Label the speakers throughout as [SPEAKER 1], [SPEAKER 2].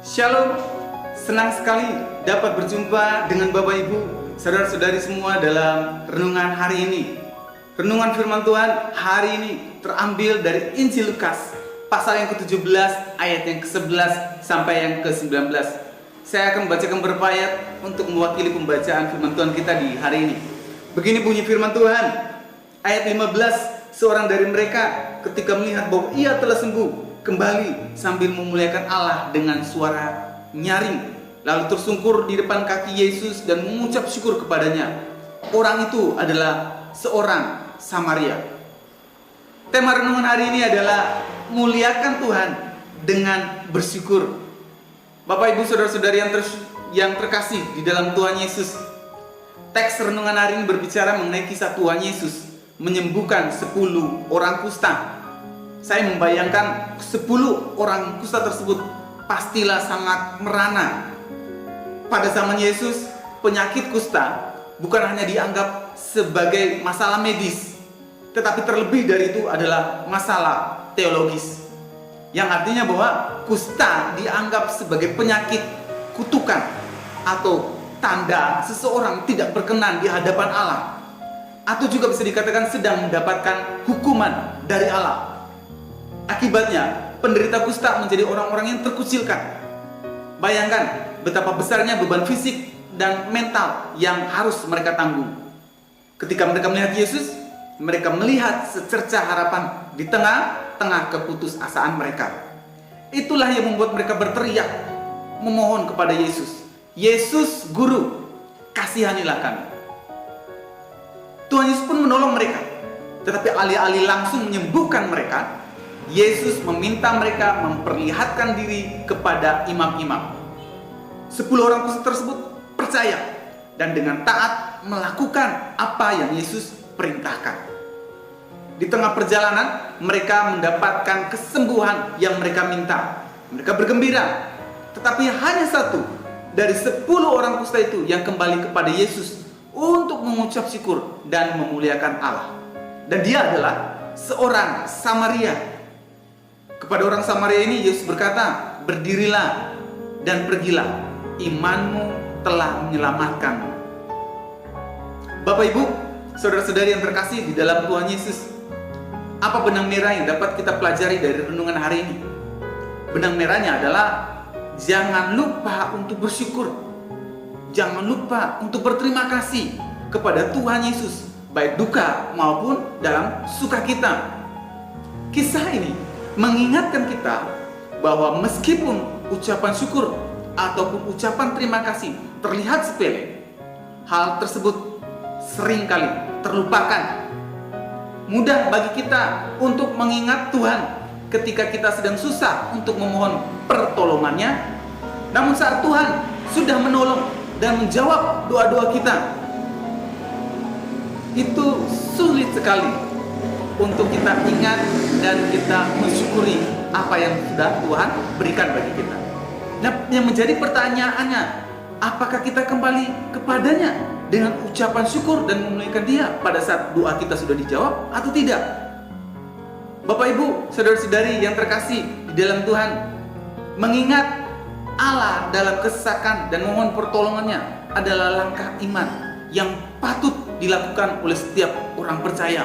[SPEAKER 1] Shalom, senang sekali dapat berjumpa dengan Bapak Ibu, saudara-saudari semua dalam renungan hari ini. Renungan firman Tuhan hari ini terambil dari Injil Lukas, pasal yang ke-17, ayat yang ke-11 sampai yang ke-19. Saya akan membacakan beberapa ayat untuk mewakili pembacaan firman Tuhan kita di hari ini. Begini bunyi firman Tuhan, ayat 15, seorang dari mereka ketika melihat bahwa ia telah sembuh, kembali sambil memuliakan Allah dengan suara nyaring, lalu tersungkur di depan kaki Yesus dan mengucap syukur kepadanya. Orang itu adalah seorang Samaria. Tema renungan hari ini adalah muliakan Tuhan dengan bersyukur. Bapak Ibu saudara-saudari yang terkasih di dalam Tuhan Yesus, teks renungan hari ini berbicara mengenai kisah Tuhan Yesus menyembuhkan 10 orang kusta. Saya membayangkan 10 orang kusta tersebut pastilah sangat merana. Pada zaman Yesus, penyakit kusta bukan hanya dianggap sebagai masalah medis, tetapi terlebih dari itu adalah masalah teologis. Yang artinya bahwa kusta dianggap sebagai penyakit kutukan atau tanda seseorang tidak berkenan di hadapan Allah, atau juga bisa dikatakan sedang mendapatkan hukuman dari Allah. Akibatnya, penderita kusta menjadi orang-orang yang terkucilkan. Bayangkan betapa besarnya beban fisik dan mental yang harus mereka tanggung. Ketika mereka melihat Yesus, mereka melihat secercah harapan di tengah-tengah keputusasaan mereka. Itulah yang membuat mereka berteriak, memohon kepada Yesus. Yesus, Guru, kasihanilah kami. Tuhan Yesus pun menolong mereka. Tetapi alih-alih langsung menyembuhkan mereka, Yesus meminta mereka memperlihatkan diri kepada imam-imam. 10 orang kusta tersebut percaya dan dengan taat melakukan apa yang Yesus perintahkan. Di tengah perjalanan, mereka mendapatkan kesembuhan yang mereka minta. Mereka bergembira. Tetapi hanya satu dari 10 orang kusta itu yang kembali kepada Yesus untuk mengucap syukur dan memuliakan Allah. Dan dia adalah seorang Samaria. Kepada orang Samaria ini Yesus berkata, berdirilah dan pergilah, imanmu telah menyelamatkanmu. Bapak Ibu, saudara-saudari yang terkasih di dalam Tuhan Yesus, apa benang merah yang dapat kita pelajari dari renungan hari ini? Benang merahnya adalah jangan lupa untuk bersyukur. Jangan lupa untuk berterima kasih kepada Tuhan Yesus, baik duka maupun dalam sukacita. Kisah ini mengingatkan kita bahwa meskipun ucapan syukur ataupun ucapan terima kasih terlihat sepele, hal tersebut seringkali terlupakan. Mudah bagi kita untuk mengingat Tuhan ketika kita sedang susah untuk memohon pertolongannya. Namun saat Tuhan sudah menolong dan menjawab doa-doa kita, itu sulit sekali untuk kita ingat dan kita mensyukuri apa yang sudah Tuhan berikan bagi kita. Nah, yang menjadi pertanyaannya, apakah kita kembali kepadanya dengan ucapan syukur dan memuliakan Dia pada saat doa kita sudah dijawab atau tidak? Bapak Ibu, saudara-saudari yang terkasih di dalam Tuhan, mengingat Allah dalam kesesakan dan memohon pertolongannya adalah langkah iman yang patut dilakukan oleh setiap orang percaya.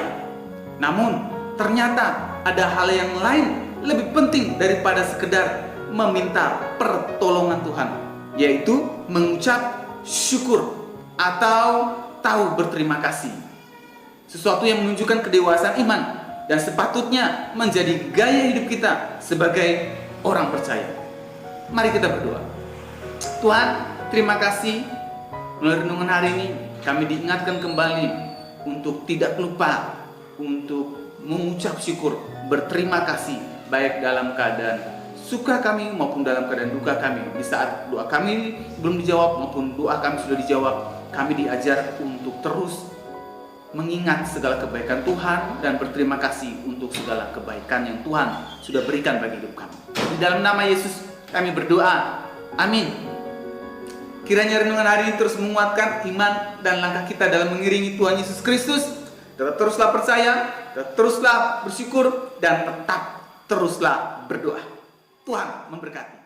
[SPEAKER 1] Namun, ternyata ada hal yang lain lebih penting daripada sekedar meminta pertolongan Tuhan, yaitu mengucap syukur atau tahu berterima kasih. Sesuatu yang menunjukkan kedewasaan iman dan sepatutnya menjadi gaya hidup kita sebagai orang percaya. Mari kita berdoa. Tuhan, terima kasih melalui renungan hari ini kami diingatkan kembali untuk tidak lupa untuk mengucap syukur, berterima kasih, baik dalam keadaan suka kami maupun dalam keadaan duka kami. Di saat doa kami belum dijawab maupun doa kami sudah dijawab, kami diajar untuk terus mengingat segala kebaikan Tuhan dan berterima kasih untuk segala kebaikan yang Tuhan sudah berikan bagi hidup kami. Di dalam nama Yesus kami berdoa, amin. Kiranya renungan hari ini terus menguatkan iman dan langkah kita dalam mengiringi Tuhan Yesus Kristus. Tetap teruslah percaya, tetap teruslah bersyukur, dan tetap teruslah berdoa. Tuhan memberkati.